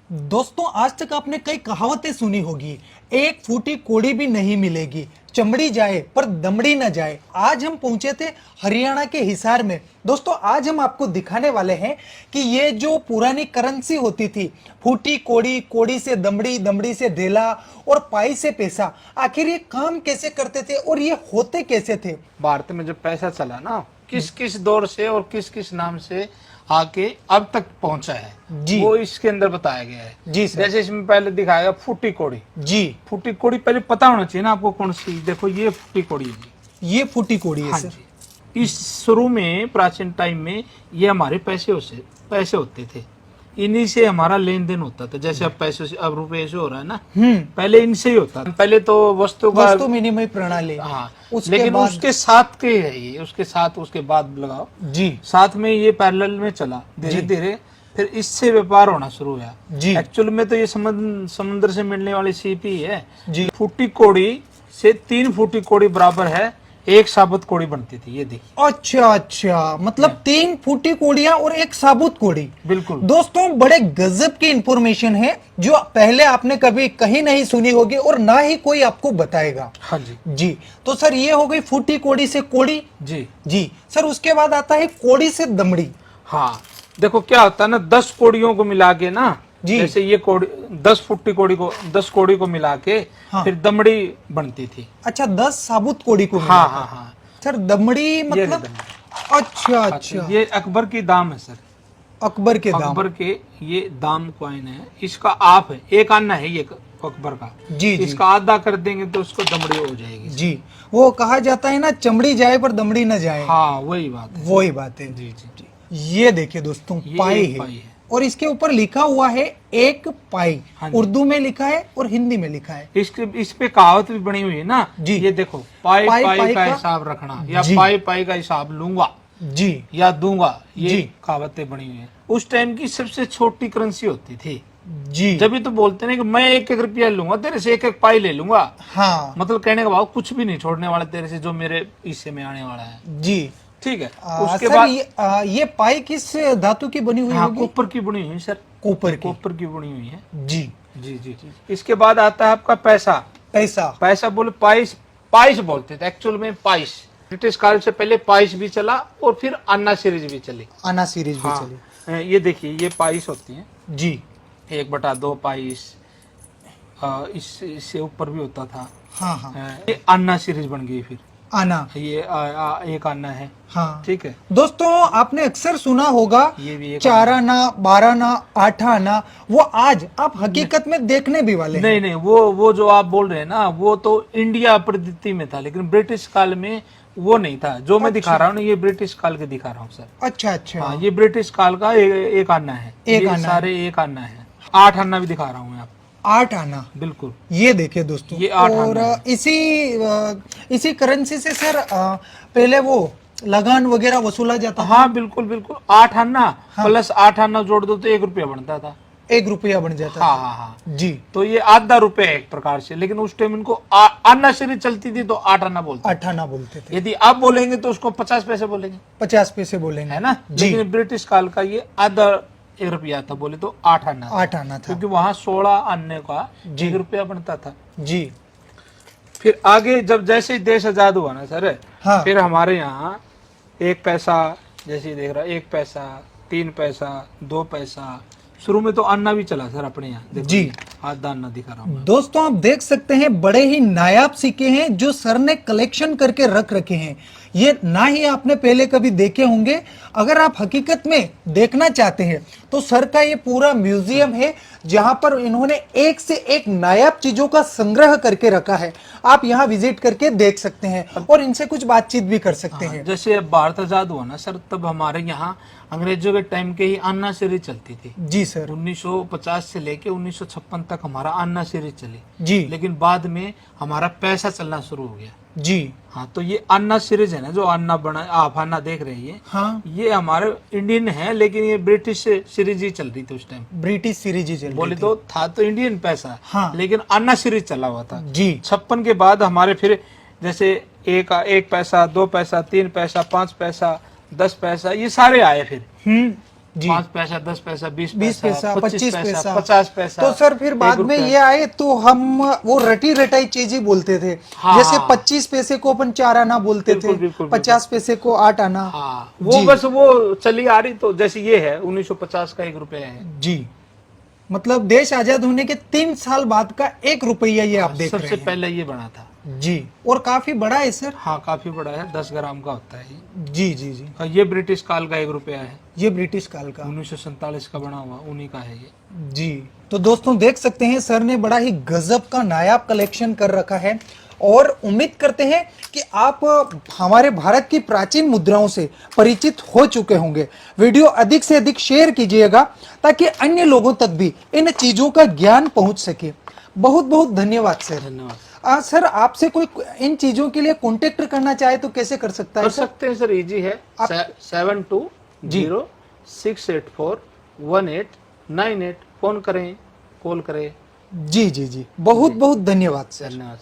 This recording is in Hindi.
दोस्तों, आज तक आपने कई कहावतें सुनी होगी, एक फूटी कोड़ी भी नहीं मिलेगी, चमड़ी जाए पर दमड़ी न जाए। आज हम पहुंचे थे हरियाणा के हिसार में। दोस्तों, आज हम आपको दिखाने वाले हैं कि ये जो पुरानी करेंसी होती थी, फूटी कोड़ी, कोड़ी से दमड़ी, दमड़ी से ढेला और पाई से पैसा, आखिर ये काम कैसे करते थे और ये होते कैसे थे। भारत में जब पैसा चला ना, किस किस दौर से और किस किस नाम से आके अब तक पहुंचा है जी, वो इसके अंदर बताया गया है। जी सर। जैसे इसमें पहले दिखाया फूटी कोड़ी। जी, फूटी कोड़ी पहले पता होना चाहिए ना आपको कौन सी। देखो ये फूटी कोड़ी है जी। ये फूटी कोड़ी है हाँ सर। जी। इस शुरू में प्राचीन टाइम में ये हमारे पैसे होते थे, इन्हीं से हमारा लेन देन होता था। जैसे अब पैसे से, अब रुपए से हो रहा है ना, पहले इनसे ही होता था। पहले तो वस्तु विनिमय प्रणाली। हाँ, उसके बाद उसके साथ के है ये, उसके साथ उसके बाद लगाओ जी, साथ में ये पैरेलल में चला धीरे धीरे, फिर इससे व्यापार होना शुरू हुआ जी। एक्चुअल में तो ये समुद्र से मिलने वाली सीपी है जी। फूटी कोड़ी से 3 फूटी कोड़ी बराबर है 1 साबुत कोड़ी बनती थी। ये देखिए। अच्छा अच्छा, मतलब 3 फूटी कोड़ियां और 1 साबुत कोड़ी। बिल्कुल दोस्तों, बड़े गजब की इंफॉर्मेशन है जो पहले आपने कभी कहीं नहीं सुनी होगी और ना ही कोई आपको बताएगा। हाँ जी। जी, तो सर ये हो गई फूटी कोड़ी से कोड़ी। जी जी सर, उसके बाद आता है कोड़ी से दमड़ी। हाँ, देखो क्या होता है ना, 10 कोड़ियों को मिला के ना, जी। जैसे ये कोड़ी 10 फुट्टी कोड़ी को 10 कोड़ी को मिला के हाँ। फिर दमड़ी बनती थी। अच्छा, 10 साबुत कोड़ी को हाँ मिलाकर। हाँ हाँ। सर दमड़ी मतलब दमड़ी। अच्छा अच्छा, ये अकबर की दाम है सर। अकबर के दाम। अकबर के ये दाम कॉइन है, इसका आप है 1 आना है ये अकबर का। जी जी। इसका आधा कर देंगे तो उसको दमड़ी हो जाएगी। जी, वो कहा जाता है ना, चमड़ी जाए पर दमड़ी न जाए। हाँ, वही बात है। वही बात है। जी जी जी। ये देखिए दोस्तों, ये पाई एक है। पाई है। और इसके ऊपर लिखा हुआ है 1 पाई। हाँ जी। उर्दू में लिखा है और हिंदी में लिखा है। इस पे कहावत भी बनी हुई है ना जी। ये देखो, पाई पाई पाई पाई का का हिसाब रखना, या जी। पाई पाई का हिसाब लूंगा जी या दूंगा, ये जी। कहावतें बनी हुई है। उस टाइम की सबसे छोटी करेंसी होती थी। जी। जब भी तो बोलते ना कि मैं 1-1 रुपया लूंगा तेरे से, 1-1 पाई ले लूंगा। हाँ मतलब कहने का भाव कुछ भी नहीं छोड़ने वाला तेरे से, जो मेरे हिस्से में आने वाला है। जी। ठीक है। उसके सर बाद ये पाई किस धातु की बनी हुई हाँ, होगी? कॉपर की बनी हुई है सर। कॉपर की। कॉपर की बनी हुई है। जी जी जी जी। इसके बाद आता है आपका पैसा। पैसा। पैसा बोले पाइस, पाइस बोलते थे एक्चुअल में, पाइस। ब्रिटिश काल से पहले पाइस भी चला और फिर अन्ना सीरीज भी चली। आना सीरीज भी हाँ, चली। ये देखिए ये पाइस होती है, जी 1/2 पाइस। इससे ऊपर भी होता था। हाँ हाँ। ये अन्ना सीरीज बन गई फिर। आना। ये एक आना है। हाँ ठीक है। दोस्तों, आपने अक्सर सुना होगा ये भी एक 4 आना, 12 आना, 8 आना। वो आज आप हकीकत में देखने भी वाले हैं। नहीं नहीं, वो जो आप बोल रहे हैं ना, वो तो इंडिया पद्धति में था, लेकिन ब्रिटिश काल में वो नहीं था। जो मैं दिखा रहा हूँ ना, ये ब्रिटिश काल के दिखा रहा हूँ सर। अच्छा अच्छा। हाँ, ये ब्रिटिश काल का एक आना है। एक ये आना सारे एक आना है। 8 आना भी दिखा रहा हूँ मैं आपको। 8 आना। बिल्कुल। ये देखिए दोस्तों, ये 8 और आना है। इसी करेंसी से सर पहले वो लगान वगैरह वसूला जाता था। हाँ बिल्कुल बिल्कुल। 8 आना प्लस 8 आना जोड़ दो तो 1 रुपया बनता था। 1 रुपया बन जाता हाँ था। हाँ हाँ। जी। तो ये आधा रुपया है एक प्रकार से, लेकिन उस टाइम इनको आना सीरीज चलती थी तो 8 आना बोलते। 8 आना बोलते थे। यदि आप बोलेंगे तो उसको 50 पैसे बोलेंगे, 50 पैसे बोलेंगे, है ना। जी। लेकिन ब्रिटिश काल का ये आधा 1 रुपया था, बोले तो 8 आना। 8 आना था, क्योंकि वहां 16 आने का जी। 1 रुपया बनता था। जी। फिर आगे जब जैसे ही देश आजाद हुआ ना सर, हाँ। फिर हमारे यहाँ 1 पैसा, जैसे देख रहा 1 पैसा, 3 पैसा, 2 पैसा। शुरू में तो अन्ना भी चला सर अपने यहाँ। देखो जी। आधा अन्ना दिखा रहा हूँ मैं। दोस्तों, आप देख सकते हैं बड़े ही नायाब सिक्के हैं जो सर ने कलेक्शन करके रख रखे हैं। ये ना ही आपने पहले कभी देखे होंगे। अगर आप हकीकत में देखना चाहते हैं तो सर का ये पूरा म्यूजियम है, जहां पर इन्होंने एक से एक नायाब चीजों का संग्रह करके रखा है। आप यहाँ विजिट करके देख सकते हैं और इनसे कुछ बातचीत भी कर सकते हैं। जैसे अब भारत आजाद हुआ ना सर, तब हमारे यहाँ अंग्रेजों के टाइम के ही अन्ना सीरीज चलती थी। जी सर। 1950 से लेके 1956 तक हमारा अन्ना सीरीज चली। जी। लेकिन बाद में हमारा पैसा चलना शुरू हो गया। जी। हाँ, तो ये अन्ना सीरीज है ना, जो अन्ना बना आप अन्ना देख रहे हैं, हाँ, ये हमारे इंडियन है, लेकिन ये ब्रिटिश सीरीज ही चल रही थी उस टाइम। ब्रिटिश सीरीज ही चल रही बोले थी। तो था तो इंडियन पैसा, हाँ। लेकिन अन्ना सीरीज चला हुआ था। जी। 56 के बाद हमारे फिर जैसे 1 पैसा, 2 पैसा, 3 पैसा, 5 पैसा, 10 पैसा, ये सारे आए फिर। जी। 5 पैसा, 10 पैसा, 20 20 पैसा, 25 पैसा, 50 पैसा। तो सर फिर बाद में ये आए तो हम वो रटी रटाई चीजें बोलते थे। हाँ। जैसे 25 पैसे को अपन 4 आना बोलते बिल्कुल, थे, बिल्कुल, 50 पैसे को 8 आना। हाँ, वो जी। बस वो चली आ रही। तो जैसे ये है 1950 का 1 रुपया है। जी, मतलब देश आजाद होने के 3 साल बाद का 1 रुपया ये आप देख रहे सबसे हैं। पहले ये बना था। जी, और काफी बड़ा है सर। हाँ, काफी बड़ा है, 10 ग्राम का होता है ये। जी जी जी, और ये ब्रिटिश काल का 1 रुपया है, ये ब्रिटिश काल का। 1947 का बना हुआ, उन्हीं का है ये। जी, तो दोस्तों देख सकते हैं सर ने बड़ा ही गजब का नायाब कलेक्शन कर रखा है, और उम्मीद करते हैं कि आप हमारे भारत की प्राचीन मुद्राओं से परिचित हो चुके होंगे। वीडियो अधिक से अधिक शेयर कीजिएगा ताकि अन्य लोगों तक भी इन चीजों का ज्ञान पहुंच सके। बहुत बहुत धन्यवाद सर। धन्यवाद सर, आपसे कोई इन चीजों के लिए कांटेक्ट करना चाहे तो कैसे कर सकता है कर सर? सकते हैं सर, इजी है। 7206841898 फोन करें, कॉल करें। जी जी जी, बहुत बहुत धन्यवाद सर। धन्यवाद।